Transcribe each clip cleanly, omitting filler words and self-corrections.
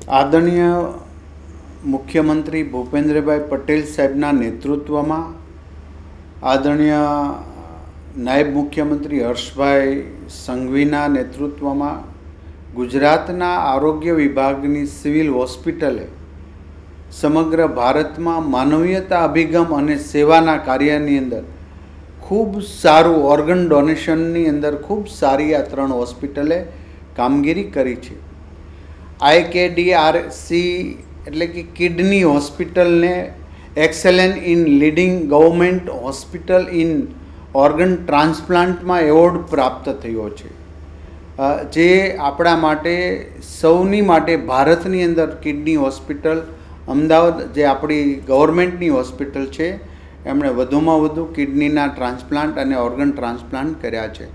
આદરણીય મુખ્યમંત્રી ભૂપેન્દ્રભાઈ પટેલ સાહેબના નેતૃત્વમાં, આદરણીય નાયબ મુખ્યમંત્રી હર્ષભાઈ સંઘવીના નેતૃત્વમાં ગુજરાતના આરોગ્ય વિભાગની સિવિલ હોસ્પિટલે સમગ્ર ભારતમાં માનવીયતા અભિગમ અને સેવાના કાર્યની અંદર ખૂબ સારું ઓર્ગન ડોનેશનની અંદર ખૂબ સારી આ 3 હોસ્પિટલે કામગીરી કરી છે. IKDRC એટલે કે કિડની હોસ્પિટલને excellent in leading government hospital in organ ટ્રાન્સપ્લાન્ટમાં એવોર્ડ પ્રાપ્ત થયો છે, જે આપણા માટે સૌની માટે ભારતની અંદર કિડની હોસ્પિટલ અમદાવાદ જે આપણી ગવર્મેન્ટની હોસ્પિટલ છે એમણે વધુમાં વધુ કિડનીના ટ્રાન્સપ્લાન્ટ અને ઓર્ગન ટ્રાન્સપ્લાન્ટ કર્યા છે.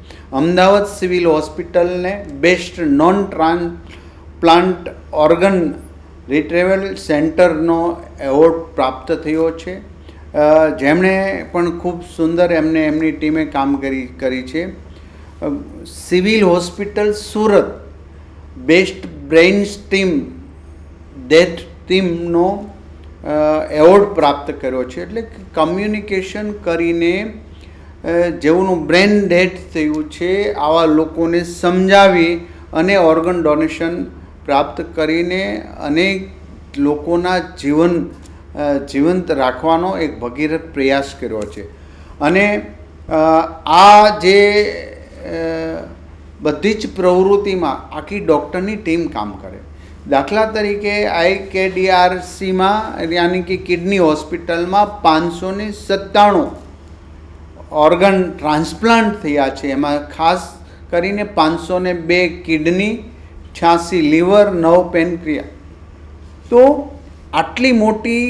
અમદાવાદ સિવિલ હોસ્પિટલને best non transplant organ retrieval સેન્ટરનો એવોર્ડ પ્રાપ્ત થયો છે, જેમણે પણ ખૂબ સુંદર એમની ટીમે કામગીરી કરી છે. Civil hospital Surat best brain steam death ટીમનો એવોર્ડ પ્રાપ્ત કર્યો છે. એટલે કમ્યુનિકેશન કરીને જેઓનું બ્રેન ડેથ થયું છે આવા લોકોને સમજાવી અને ઓર્ગન ડોનેશન પ્રાપ્ત કરીને અનેક લોકોના જીવંત રાખવાનો એક ભગીરથ પ્રયાસ કર્યો છે. અને આ જે બધી જ પ્રવૃત્તિમાં આખી ડૉક્ટરની ટીમ કામ કરે. દાખલા તરીકે IKDRCમાં યાની કે કિડની હોસ્પિટલમાં 597 ઓર્ગન ટ્રાન્સપ્લાન્ટ થયા છે. એમાં ખાસ કરીને 502 કિડની, 86 લીવર, 9 પેનક્રિયા. તો આટલી મોટી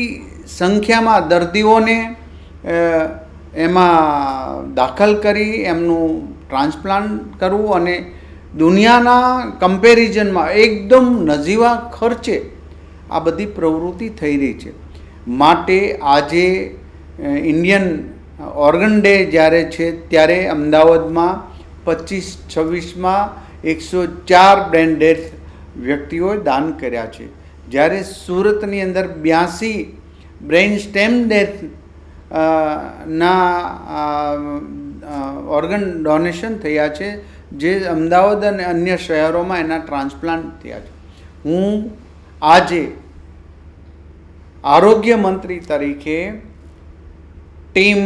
સંખ્યામાં દર્દીઓને એમાં દાખલ કરી એમનું ટ્રાન્સપ્લાન્ટ કરવું અને દુનિયાના કમ્પેરિઝનમાં એકદમ નજીવા ખર્ચે આ બધી પ્રવૃત્તિ થઈ રહી છે. માટે આજે ઇન્ડિયન ઓર્ગન ડે જ્યારે છે ત્યારે અમદાવાદમાં 25-26માં 104 બ્રેન ડેથ વ્યક્તિઓએ દાન કર્યા છે, જ્યારે સુરતની અંદર 82 બ્રેઇન સ્ટેમ ડેથ ના ઓર્ગન ડોનેશન થયા છે, જે અમદાવાદ અને અન્ય શહેરોમાં એના ટ્રાન્સપ્લાન્ટ થયા છે. હું આજે આરોગ્ય મંત્રી તરીકે team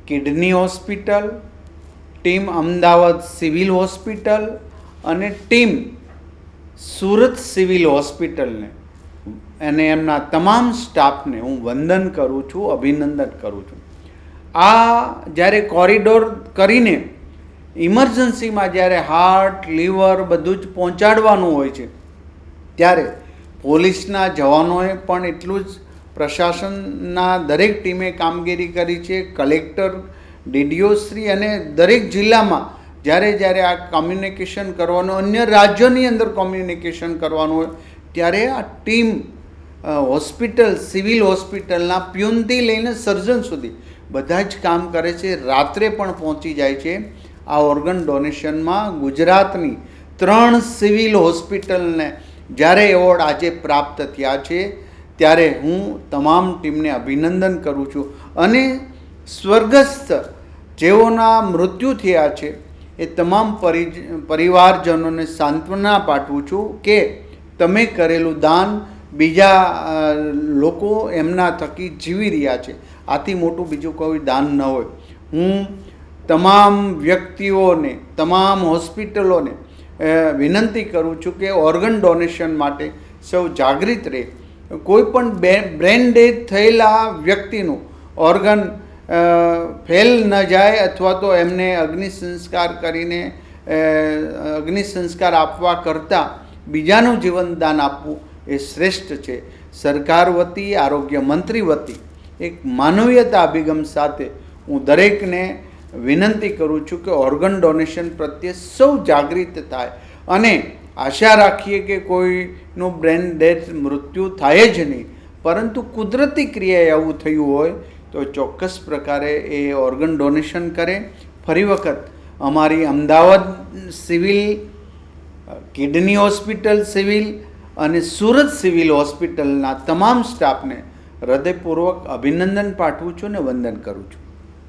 kidney hospital, team Ahmedabad civil hospital અને ટીમ સુરત સિવિલ હોસ્પિટલને અને એમના તમામ સ્ટાફને હું વંદન કરું છું, અભિનંદન કરું છું. આ જ્યારે કોરિડોર કરીને ઇમરજન્સીમાં જ્યારે હાર્ટ, લીવર બધું જ પહોંચાડવાનું હોય છે ત્યારે પોલીસના જવાનોએ પણ એટલું જ પ્રશાસનના દરેક ટીમે કામગીરી કરી છે. કલેક્ટર, DDO શ્રી અને દરેક જિલ્લામાં જ્યારે આ કમ્યુનિકેશન કરવાનું, અન્ય રાજ્યોની અંદર કમ્યુનિકેશન કરવાનું હોય ત્યારે આ ટીમ હોસ્પિટલ, સિવિલ હોસ્પિટલના પ્યુનથી લઈને સર્જન સુધી બધા જ કામ કરે છે. રાત્રે પણ પહોંચી જાય છે. આ ઓર્ગન ડોનેશનમાં ગુજરાતની 3 સિવિલ હોસ્પિટલને જ્યારે એવોર્ડ આજે પ્રાપ્ત થયા છે ત્યારે હું તમામ ટીમને અભિનંદન કરું છું અને સ્વર્ગસ્થ જેઓના મૃત્યુ થયા છે એ તમામ પરિવારજનોને સાંત્વના પાઠવું છું કે તમે કરેલું દાન બીજા લોકો એમના થકી જીવી રહ્યા છે, આથી મોટું બીજું કોઈ દાન ન હોય. હું તમામ વ્યક્તિઓને, તમામ હોસ્પિટલોને વિનંતી કરું છું કે ઓર્ગન ડોનેશન માટે સૌ જાગૃત રહે. કોઈ પણ બ્રેન ડેથ થયેલા વ્યક્તિનું ઓર્ગન ફેલ ન જાય અથવા તો એમને અગ્નિ સંસ્કાર આપવા કરતાં બીજાનું જીવનદાન આપવું એ શ્રેષ્ઠ છે. સરકાર વતી, આરોગ્ય મંત્રી વતી એક માનવીયતા અભિગમ સાથે હું દરેકને વિનંતી કરું છું કે ઓર્ગન ડોનેશન પ્રત્યે સૌ જાગૃત થાય અને આશા રાખીએ કે કોઈનું બ્રેન ડેથ મૃત્યુ થાય જ નહીં, પરંતુ કુદરતી ક્રિયાએ આવું થયું હોય તો ચોક્કસ પ્રકારે એ ઓર્ગન ડોનેશન કરે. ફરી વખત અમારી Ahmedabad civil, kidney hospital civil અને સુરત સિવિલ હોસ્પિટલના તમામ સ્ટાફને હૃદયપૂર્વક અભિનંદન પાઠવું છું અને વંદન કરું છું.